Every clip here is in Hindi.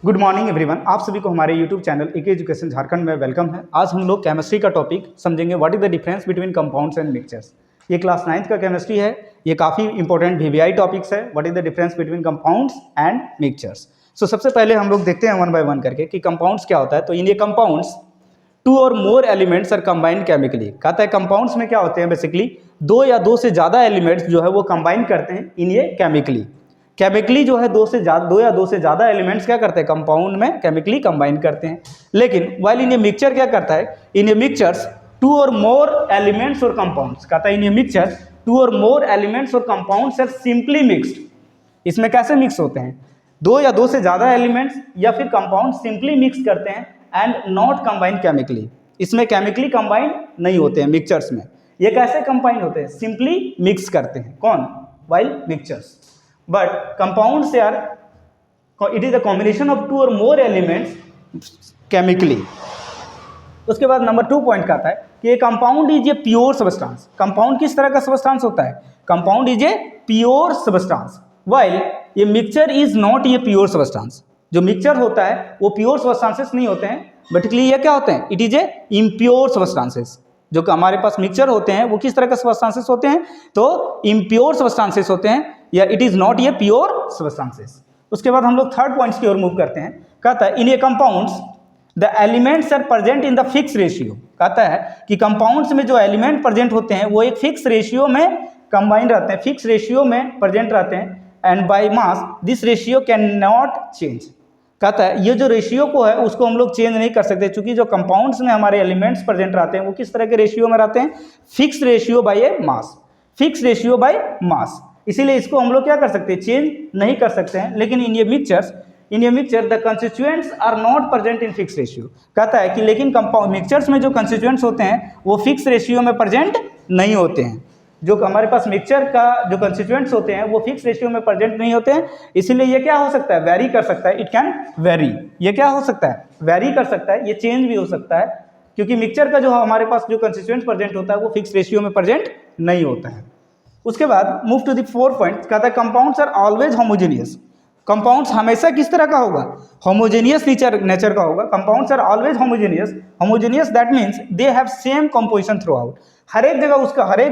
Good morning everyone. आप सभी को हमारे YouTube channel AK education Jharkhand में वेलकम है। आज हम लोग केमिस्ट्री का टॉपिक समझेंगे, what is the difference between compounds and mixtures. ये क्लास 9th का केमिस्ट्री है। ये काफ़ी इंपॉर्टेंट वीवीआई टॉपिक्स है, what is the difference between compounds and mixtures. So सबसे पहले हम लोग देखते हैं वन बाय वन करके कि कंपाउंड्स क्या होता है। तो इन ये compounds two or more elements are combined chemically. कहता है कंपाउंड्स में क्या होते हैं, बेसिकली दो या दो से ज़्यादा एलिमेंट्स जो है वो कंबाइन करते हैं इन ये केमिकली जो है दो या दो से ज़्यादा एलिमेंट्स क्या करते हैं, कंपाउंड में केमिकली कंबाइन करते हैं। लेकिन वाइल इन ये मिक्सचर क्या करता है, इन ये mixtures to or more elements और कंपाउंड्स। कहता है इन ये mixtures to or more elements और कंपाउंड्स आर सिंपली मिक्स्ड। इसमें कैसे मिक्स होते हैं, दो या दो से ज़्यादा एलिमेंट्स या फिर कंपाउंड सिंपली मिक्स करते हैं एंड नॉट कंबाइन केमिकली। इसमें केमिकली कंबाइन नहीं होते हैं मिक्सचर्स में। ये कैसे कंबाइन होते हैं, सिंपली मिक्स करते हैं। कौन, while mixtures. But compounds are, it is a combination of two or more elements chemically. उसके बाद नंबर 2 पॉइंट का आता है कि compound is a pure substance. Compound किस तरह का सबस्टांस होता है, compound is a pure substance, while ये mixture is not a pure substance. जो मिक्सचर होता है वो प्योर सबस्टांसेस नहीं होते हैं, बटिकली ये क्या होते हैं, it is a impure substances. जो हमारे पास मिक्सचर होते हैं वो किस तरह के सबस्टांसेस होते हैं, तो इम्प्योर सबस्टांसेस होते हैं, या इट इज नॉट ये प्योर सबस्टांसेस। उसके बाद हम लोग थर्ड पॉइंट्स की ओर मूव करते हैं। कहता है इन ये compounds the elements are present in the fix ratio. कहता है कि कंपाउंड्स में जो एलिमेंट प्रेजेंट होते हैं वो एक फिक्स रेशियो में कंबाइन रहते हैं, फिक्स रेशियो में प्रेजेंट रहते हैं, and by mass this ratio can not change. कहता है ये जो रेशियो को है उसको हम लोग चेंज नहीं कर सकते, क्योंकि जो कंपाउंड्स में हमारे एलिमेंट्स प्रेजेंट रहते हैं वो किस तरह के रेशियो में रहते हैं, fix ratio by A mass, fix ratio by mass. इसीलिए इसको हम लोग क्या कर सकते हैं, चेंज नहीं कर सकते हैं। लेकिन इन ये mixture the constituents are not present in fix ratio. कहता है कि लेकिन कंपाउंड मिक्सचर्स में जो कंस्टिट्यूएंट्स होते हैं वो फिक्स रेशियो में प्रेजेंट नहीं होते हैं। जो हमारे पास मिक्सचर का जो कंस्टिट्यूएंट्स होते हैं वो फिक्स रेशियो में प्रेजेंट नहीं होते हैं। इसीलिए ये क्या हो सकता है, वेरी कर सकता है, इट कैन वेरी। ये क्या हो सकता है, वेरी कर सकता है, ये चेंज भी हो सकता है, क्योंकि मिक्सचर का जो हमारे पास जो कंस्टिट्यूएंट्स प्रेजेंट होता है वो फिक्स रेशियो में प्रेजेंट नहीं होता है। उसके बाद मूव टू द 4 पॉइंट। कहता है compounds are always homogeneous. Compounds हमेशा किस तरह का होगा, होमोजेनियस नेचर का होगा। Compounds are always homogeneous that means they have same composition throughout. हर एक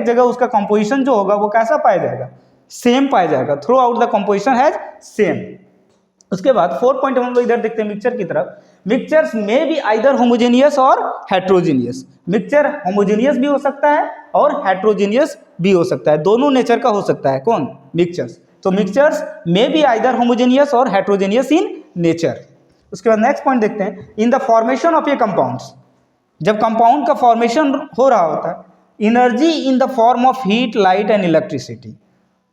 जगह उसका कंपोजिशन जो होगा वो कैसा पाया जाएगा, सेम पाया जाएगा। Through out the composition has same. उसके बाद 4 पॉइंट हम लोग इधर देखते हैं मिक्सचर की तरफ। मिक्सचर्स में बी आइदर होमोजेनियस और हेट्रोजेनियस। मिक्सचर होमोजेनियस भी हो सकता है और हेट्रोजेनियस भी हो सकता है, दोनों नेचर का हो सकता है। कौन, मिक्सचर्स। तो मिक्सचर्स में बी आइदर होमोजेनियस और हेट्रोजेनियस इन नेचर। उसके बाद नेक्स्ट पॉइंट देखते हैं, इन the formation of A compounds. जब कंपाउंड का फॉर्मेशन हो रहा होता है, energy in the form of heat, light and electricity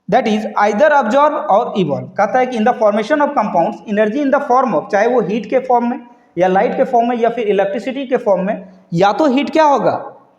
that is either absorb और इवॉल्व। कहता है कि इन the formation of compounds energy in the form of, चाहे वो हीट के फॉर्म में या लाइट के फॉर्म में या फिर इलेक्ट्रिसिटी के फॉर्म में, या तो हीट क्या होगा,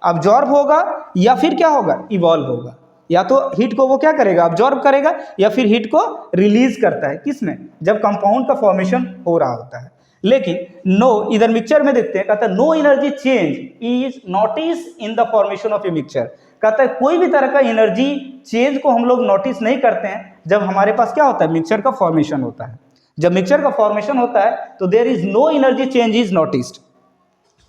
अब्जॉर्ब होगा, या फिर क्या होगा, इवॉल्व होगा। या तो हीट को वो क्या करेगा, अब्जॉर्ब करेगा, या फिर हीट को रिलीज करता है। किसमें, जब कंपाउंड का फॉर्मेशन हो रहा होता है। लेकिन नो, इधर मिक्सचर में देखते हैं, कहता है no energy change is notice in the formation of a mixture. कहता है कोई भी तरह का एनर्जी चेंज को हम लोग नोटिस नहीं करते हैं जब हमारे पास क्या होता है, मिक्सचर का फॉर्मेशन होता है। जब मिक्सचर का फॉर्मेशन होता है तो there is no energy change is noticed,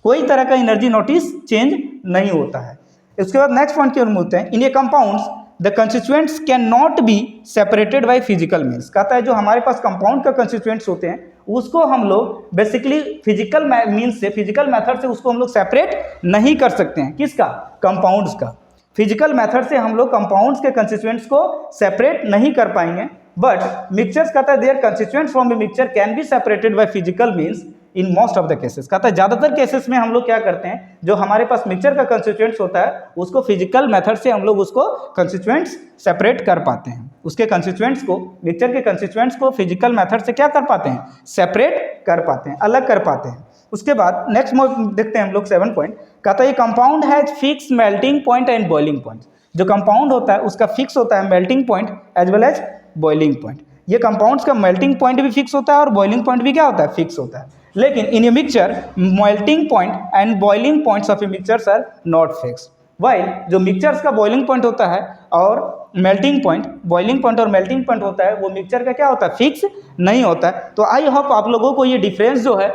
कोई तरह का एनर्जी नोटिस चेंज नहीं होता है। उसके बाद नेक्स्ट पॉइंट की ओर मिलते हैं, in a compounds the constituents can not be separated by physical means. कहता है जो हमारे पास कंपाउंड का कंस्टिट्यूएंट्स होते हैं उसको हम लोग बेसिकली फिजिकल मीन्स से, फिजिकल मेथड से उसको हम लोग सेपरेट नहीं कर सकते हैं। किसका, कंपाउंड्स का। फिजिकल मेथड से हम लोग कंपाउंड्स के कंस्टिट्यूएंट्स को सेपरेट नहीं कर पाएंगे। बट मिक्सचर्स कहता है their constituents from a mixture can be separated by physical means in most of the cases. कहता है ज़्यादातर केसेस में हम लोग क्या करते हैं, जो हमारे पास मिक्सचर का कंस्टिट्यूएंट्स होता है उसको फिजिकल मेथड से हम लोग उसको कंस्टिट्यूएंट्स सेपरेट कर पाते हैं। उसके कंस्टिट्यूएंट्स को, मिक्सचर के कंस्टिट्यूएंट्स को फिजिकल मेथड से क्या कर पाते हैं, सेपरेट कर पाते हैं, अलग कर पाते हैं। उसके बाद नेक्स्ट देखते हैं हम लोग 7 पॉइंट। कहता है compound has fix melting point and boiling point. जो कंपाउंड होता है उसका फिक्स होता है melting point as well as boiling point. ये कंपाउंड्स का मेल्टिंग पॉइंट भी फिक्स होता है और बॉइलिंग पॉइंट भी क्या होता है, फिक्स होता है। लेकिन in a mixture melting point and boiling points of a mixtures are not fixed. While जो मिक्सचर्स का बॉइलिंग पॉइंट होता है और मेल्टिंग पॉइंट, बॉइलिंग पॉइंट और मेल्टिंग पॉइंट होता है वो मिक्सचर का क्या होता है, फिक्स नहीं होता है। तो आई होप आप लोगों को ये डिफरेंस जो है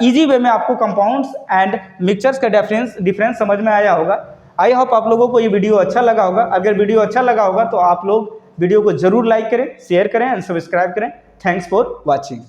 इजी वे में आपको कंपाउंड्स एंड मिक्सचर्स का डिफरेंस समझ में आया होगा। आई होप आप लोगों को ये वीडियो अच्छा लगा होगा। अगर वीडियो अच्छा लगा होगा तो आप लोग वीडियो को जरूर लाइक करें, शेयर करें एंड सब्सक्राइब करें। Thanks for watching.